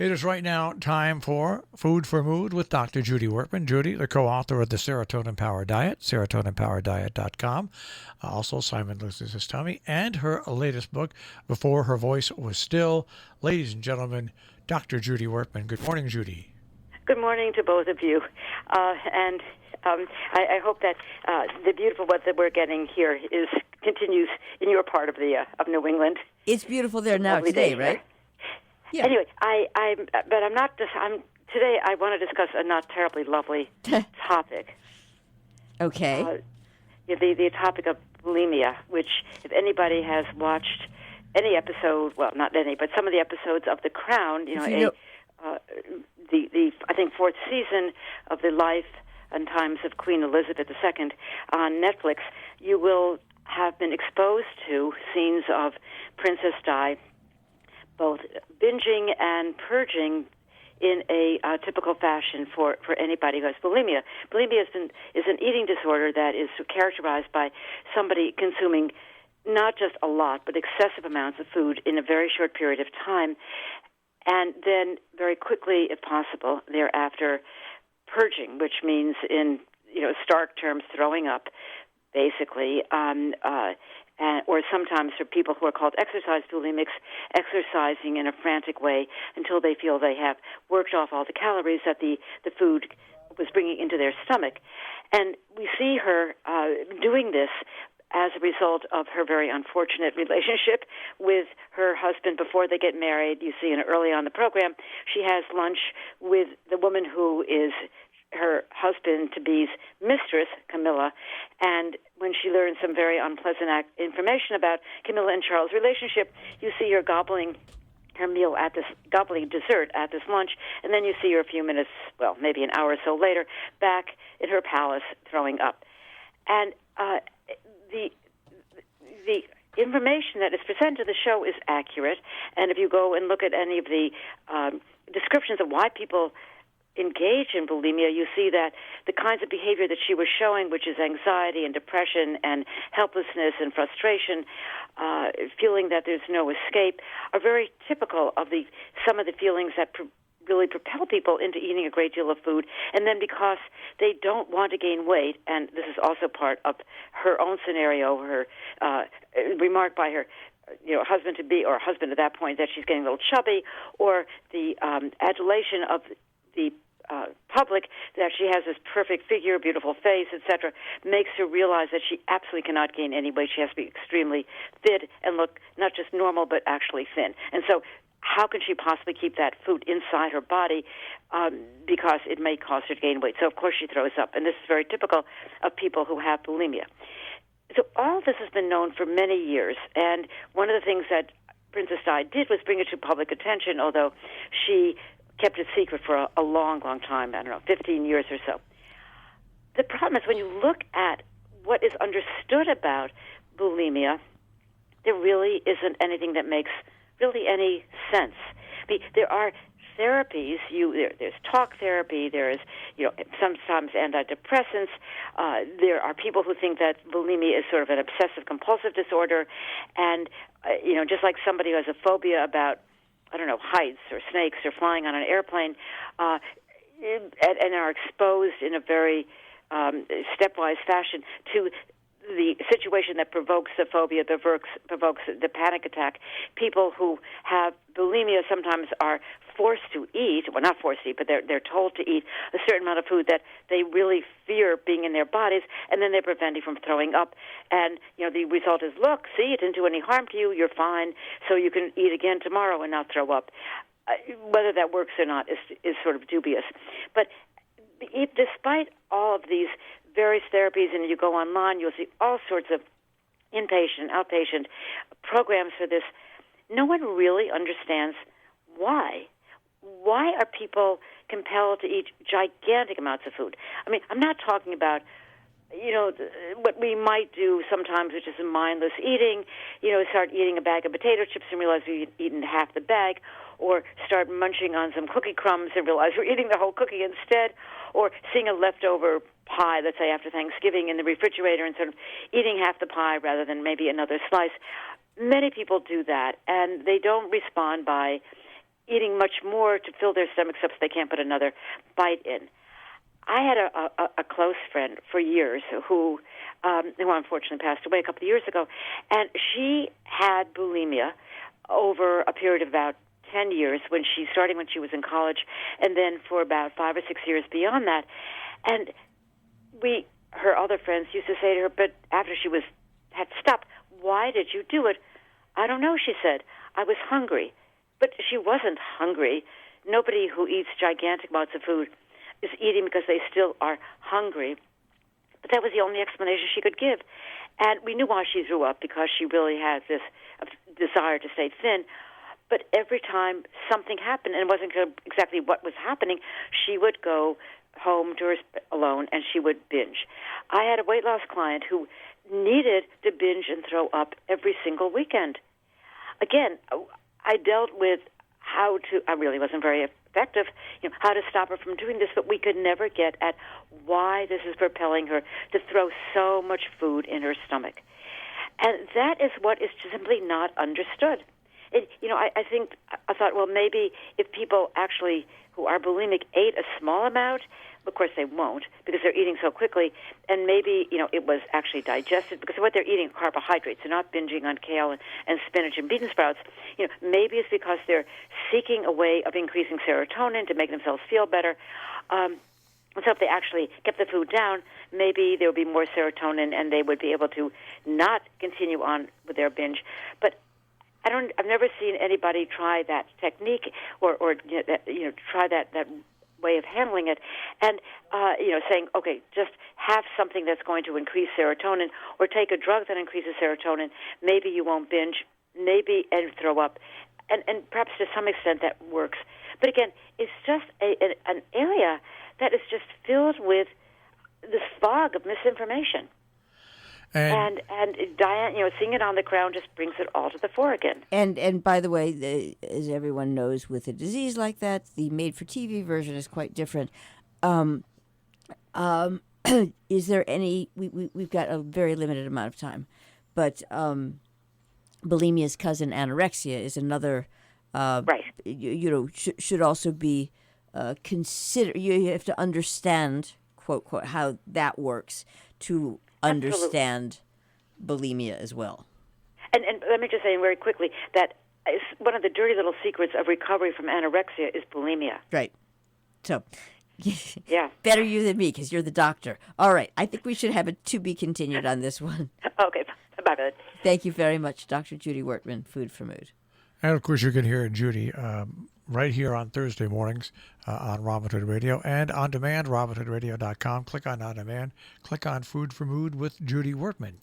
It is right now time for Food for Mood with Dr. Judy Wurtman. Judy, the co-author of the Serotonin Power Diet, serotoninpowerdiet.com. Also, Simon Loses Tummy, and her latest book, Before Her Voice Was Still. Ladies and gentlemen, Dr. Judy Wurtman. Good morning, Judy. Good morning to both of you. I hope that the beautiful weather that we're getting here continues in your part of New England. It's beautiful there now today, right? Yeah. Anyway, today I want to discuss a not terribly lovely topic. Okay. The topic of bulimia, which if anybody has watched any episode, well, not any, but some of the episodes of The Crown, the I think fourth season of the life and times of Queen Elizabeth II on Netflix, you will have been exposed to scenes of Princess Di both binging and purging in a typical fashion for anybody who has bulimia. Bulimia is an eating disorder that is characterized by somebody consuming not just a lot, but excessive amounts of food in a very short period of time, and then very quickly, if possible, thereafter purging, which means in stark terms throwing up, basically, or sometimes for people who are called exercise bulimics, exercising in a frantic way until they feel they have worked off all the calories that the food was bringing into their stomach. And we see her doing this as a result of her very unfortunate relationship with her husband before they get married. You see early on the program, she has lunch with the woman who is her husband-to-be's mistress, Camilla, and when she learns some very unpleasant information about Camilla and Charles' relationship, you see her gobbling dessert at this lunch, and then you see her a few minutes, well, maybe an hour or so later, back in her palace throwing up. And the information that is presented to the show is accurate, and if you go and look at any of the descriptions of why people engage in bulimia, you see that the kinds of behavior that she was showing, which is anxiety and depression and helplessness and frustration, feeling that there's no escape, are very typical of some of the feelings that really propel people into eating a great deal of food. And then because they don't want to gain weight, and this is also part of her own scenario, her remark by her husband-to-be or husband at that point that she's getting a little chubby, or the adulation of the public that she has this perfect figure, beautiful face, etc., makes her realize that she absolutely cannot gain any weight. She has to be extremely fit and look not just normal but actually thin. And so how can she possibly keep that food inside her body because it may cause her to gain weight? So, of course, she throws up. And this is very typical of people who have bulimia. So all of this has been known for many years. And one of the things that Princess Di did was bring it to public attention, although she kept it secret for a long, long time, 15 years or so. The problem is when you look at what is understood about bulimia, there really isn't anything that makes really any sense. There are therapies. There's talk therapy. There is, sometimes antidepressants. There are people who think that bulimia is sort of an obsessive-compulsive disorder, and just like somebody who has a phobia about heights or snakes or flying on an airplane, and are exposed in a very stepwise fashion to the situation that provokes the phobia, provokes the panic attack. People who have bulimia sometimes are forced to eat, well, not forced to eat, but they're told to eat a certain amount of food that they really fear being in their bodies, and then they're prevented from throwing up. And, the result is, look, see, it didn't do any harm to you, you're fine, so you can eat again tomorrow and not throw up. Whether that works or not is sort of dubious. But despite all of these various therapies, and you go online, you'll see all sorts of inpatient, outpatient programs for this, no one really understands why. Why are people compelled to eat gigantic amounts of food? I mean, I'm not talking about, what we might do sometimes, which is a mindless eating, start eating a bag of potato chips and realize we've eaten half the bag, or start munching on some cookie crumbs and realize we're eating the whole cookie instead, or seeing a leftover pie, let's say after Thanksgiving, in the refrigerator and sort of eating half the pie rather than maybe another slice. Many people do that, and they don't respond by eating much more to fill their stomachs up so they can't put another bite in. I had a close friend for years who unfortunately passed away a couple of years ago, and she had bulimia over a period of about 10 years, starting when she was in college, and then for about 5 or 6 years beyond that. And her other friends used to say to her, but after she had stopped, why did you do it? I don't know, she said. I was hungry. But she wasn't hungry. Nobody who eats gigantic amounts of food is eating because they still are hungry. But that was the only explanation she could give. And we knew why she threw up, because she really had this desire to stay thin. But every time something happened, and it wasn't exactly what was happening, she would go home to her alone and she would binge. I had a weight loss client who needed to binge and throw up every single weekend. Again, I dealt with I really wasn't very effective, how to stop her from doing this, but we could never get at why this is propelling her to throw so much food in her stomach. And that is what is simply not understood. I thought, well, maybe if people actually who are bulimic ate a small amount, of course they won't because they're eating so quickly, and maybe, it was actually digested because what they're eating are carbohydrates. They're not binging on kale and spinach and bean sprouts. Maybe it's because they're seeking a way of increasing serotonin to make themselves feel better. So if they actually kept the food down, maybe there would be more serotonin and they would be able to not continue on with their binge. But I've never seen anybody try that technique or try that way of handling it, and saying, okay, just have something that's going to increase serotonin, or take a drug that increases serotonin. Maybe you won't binge, and throw up, and perhaps to some extent that works. But again, it's just an area that is just filled with this fog of misinformation. And Diane, seeing it on the ground just brings it all to the fore again. And by the way, as everyone knows, with a disease like that, the made-for-TV version is quite different. Is there any? We've got a very limited amount of time, but bulimia's cousin, anorexia, is another. Right. Should also be considered. You have to understand, quote, how that works to understand bulimia as well. And let me just say very quickly that one of the dirty little secrets of recovery from anorexia is bulimia. Right. So, yeah. Better you than me because you're the doctor. All right. I think we should have a to be continued on this one. Okay. Bye. Thank you very much, Dr. Judy Wurtman, Food for Mood. And, of course, you can hear Judy right here on Thursday mornings on Robin Hood Radio and on demand, robinhoodradio.com. Click on demand. Click on Food for Mood with Judy Wurtman.